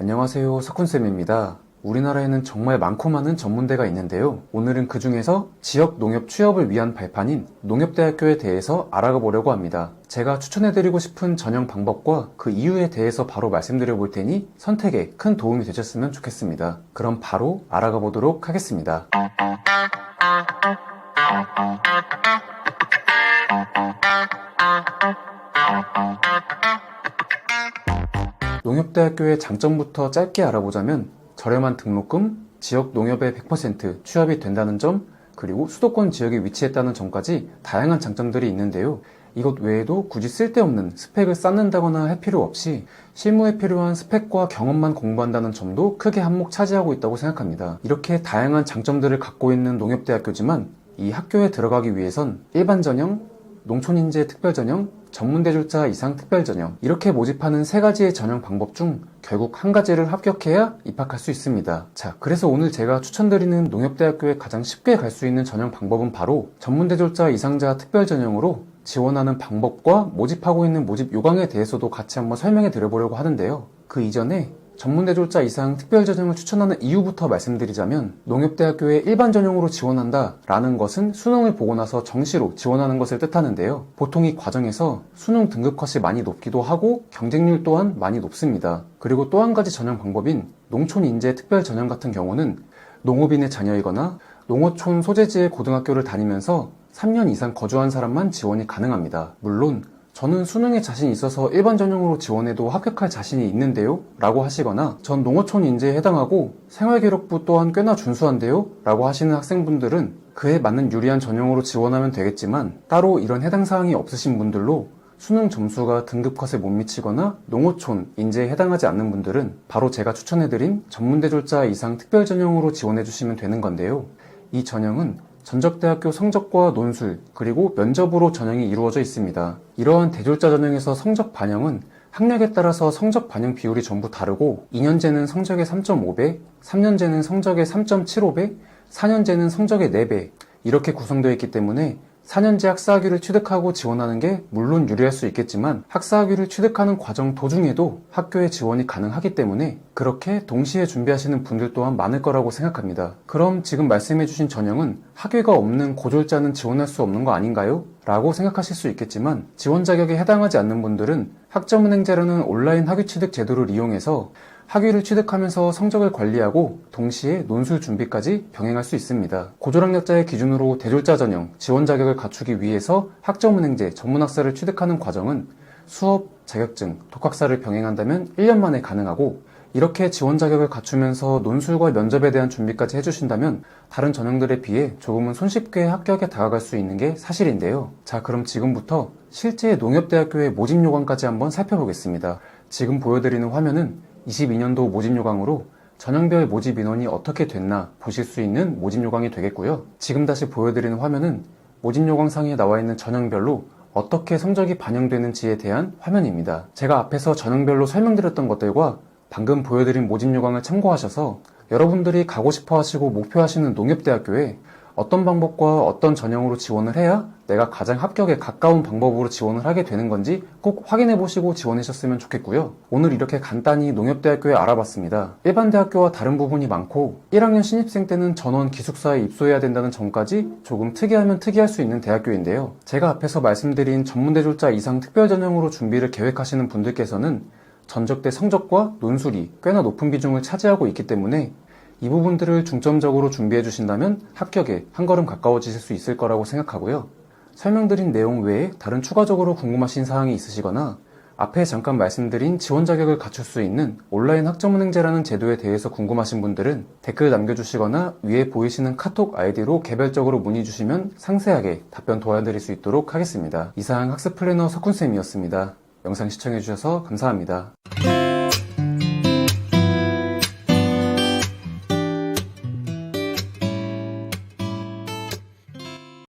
안녕하세요, 석훈쌤입니다. 우리나라에는 정말 많고 많은 전문대가 있는데요. 오늘은 그 중에서 지역 농협 취업을 위한 발판인 농협대학교에 대해서 알아가 보려고 합니다. 제가 추천해드리고 싶은 전형 방법과 그 이유에 대해서 바로 말씀드려 볼 테니 선택에 큰 도움이 되셨으면 좋겠습니다. 그럼 바로 알아가 보도록 하겠습니다. 농협대학교의 장점부터 짧게 알아보자면 저렴한 등록금, 지역 농협의 100% 취업이 된다는 점, 그리고 수도권 지역에 위치했다는 점까지 다양한 장점들이 있는데요. 이것 외에도 굳이 쓸데없는 스펙을 쌓는다거나 할 필요 없이 실무에 필요한 스펙과 경험만 공부한다는 점도 크게 한몫 차지하고 있다고 생각합니다. 이렇게 다양한 장점들을 갖고 있는 농협대학교지만 이 학교에 들어가기 위해선 일반 전형, 농촌인재 특별전형, 전문대졸자 이상 특별전형 이렇게 모집하는 세 가지의 전형 방법 중 결국 한 가지를 합격해야 입학할 수 있습니다. 자, 그래서 오늘 제가 추천드리는 농협대학교에 가장 쉽게 갈 수 있는 전형 방법은 바로 전문대졸자 이상자 특별전형으로 지원하는 방법과 모집하고 있는 모집 요강에 대해서도 같이 한번 설명해 드려보려고 하는데요. 그 이전에 전문대졸자 이상 특별전형을 추천하는 이유부터 말씀드리자면 농협대학교에 일반 전형으로 지원한다 라는 것은 수능을 보고 나서 정시로 지원하는 것을 뜻하는데요. 보통 이 과정에서 수능 등급 컷이 많이 높기도 하고 경쟁률 또한 많이 높습니다. 그리고 또 한 가지 전형 방법인 농촌인재 특별전형 같은 경우는 농업인의 자녀이거나 농어촌 소재지의 고등학교를 다니면서 3년 이상 거주한 사람만 지원이 가능합니다. 물론 저는 수능에 자신이 있어서 일반 전형으로 지원해도 합격할 자신이 있는데요? 라고 하시거나 전 농어촌 인재에 해당하고 생활기록부 또한 꽤나 준수한데요? 라고 하시는 학생분들은 그에 맞는 유리한 전형으로 지원하면 되겠지만 따로 이런 해당 사항이 없으신 분들로 수능 점수가 등급 컷에 못 미치거나 농어촌 인재에 해당하지 않는 분들은 바로 제가 추천해드린 전문대졸자 이상 특별전형으로 지원해주시면 되는 건데요. 이 전형은 전적대학교 성적과 논술, 그리고 면접으로 전형이 이루어져 있습니다. 이러한 대졸자 전형에서 성적 반영은 학력에 따라서 성적 반영 비율이 전부 다르고 2년제는 성적의 3.5배, 3년제는 성적의 3.75배, 4년제는 성적의 4배 이렇게 구성되어 있기 때문에 4년제 학사학위를 취득하고 지원하는 게 물론 유리할 수 있겠지만 학사학위를 취득하는 과정 도중에도 학교에 지원이 가능하기 때문에 그렇게 동시에 준비하시는 분들 또한 많을 거라고 생각합니다. 그럼 지금 말씀해주신 전형은 학위가 없는 고졸자는 지원할 수 없는 거 아닌가요? 라고 생각하실 수 있겠지만 지원 자격에 해당하지 않는 분들은 학점은행제라는 온라인 학위 취득 제도를 이용해서 학위를 취득하면서 성적을 관리하고 동시에 논술 준비까지 병행할 수 있습니다. 고졸학력자의 기준으로 대졸자 전형 지원 자격을 갖추기 위해서 학점은행제 전문학사를 취득하는 과정은 수업, 자격증, 독학사를 병행한다면 1년 만에 가능하고 이렇게 지원 자격을 갖추면서 논술과 면접에 대한 준비까지 해주신다면 다른 전형들에 비해 조금은 손쉽게 합격에 다가갈 수 있는 게 사실인데요. 자, 그럼 지금부터 실제 농협대학교의 모집 요강까지 한번 살펴보겠습니다. 지금 보여드리는 화면은 22년도 모집 요강으로 전형별 모집 인원이 어떻게 됐나 보실 수 있는 모집 요강이 되겠고요. 지금 다시 보여드리는 화면은 모집 요강상에 나와 있는 전형별로 어떻게 성적이 반영되는지에 대한 화면입니다. 제가 앞에서 전형별로 설명드렸던 것들과 방금 보여드린 모집 요강을 참고하셔서 여러분들이 가고 싶어 하시고 목표하시는 농협대학교에 어떤 방법과 어떤 전형으로 지원을 해야 내가 가장 합격에 가까운 방법으로 지원을 하게 되는 건지 꼭 확인해 보시고 지원하셨으면 좋겠고요. 오늘 이렇게 간단히 농협대학교에 알아봤습니다. 일반 대학교와 다른 부분이 많고 1학년 신입생 때는 전원 기숙사에 입소해야 된다는 점까지 조금 특이하면 특이할 수 있는 대학교인데요. 제가 앞에서 말씀드린 전문대졸자 이상 특별전형으로 준비를 계획하시는 분들께서는 전적대 성적과 논술이 꽤나 높은 비중을 차지하고 있기 때문에 이 부분들을 중점적으로 준비해 주신다면 합격에 한 걸음 가까워지실 수 있을 거라고 생각하고요. 설명드린 내용 외에 다른 추가적으로 궁금하신 사항이 있으시거나 앞에 잠깐 말씀드린 지원 자격을 갖출 수 있는 온라인 학점은행제라는 제도에 대해서 궁금하신 분들은 댓글 남겨주시거나 위에 보이시는 카톡 아이디로 개별적으로 문의 주시면 상세하게 답변 도와드릴 수 있도록 하겠습니다. 이상 학습 플래너 석훈쌤이었습니다. 영상 시청해주셔서 감사합니다.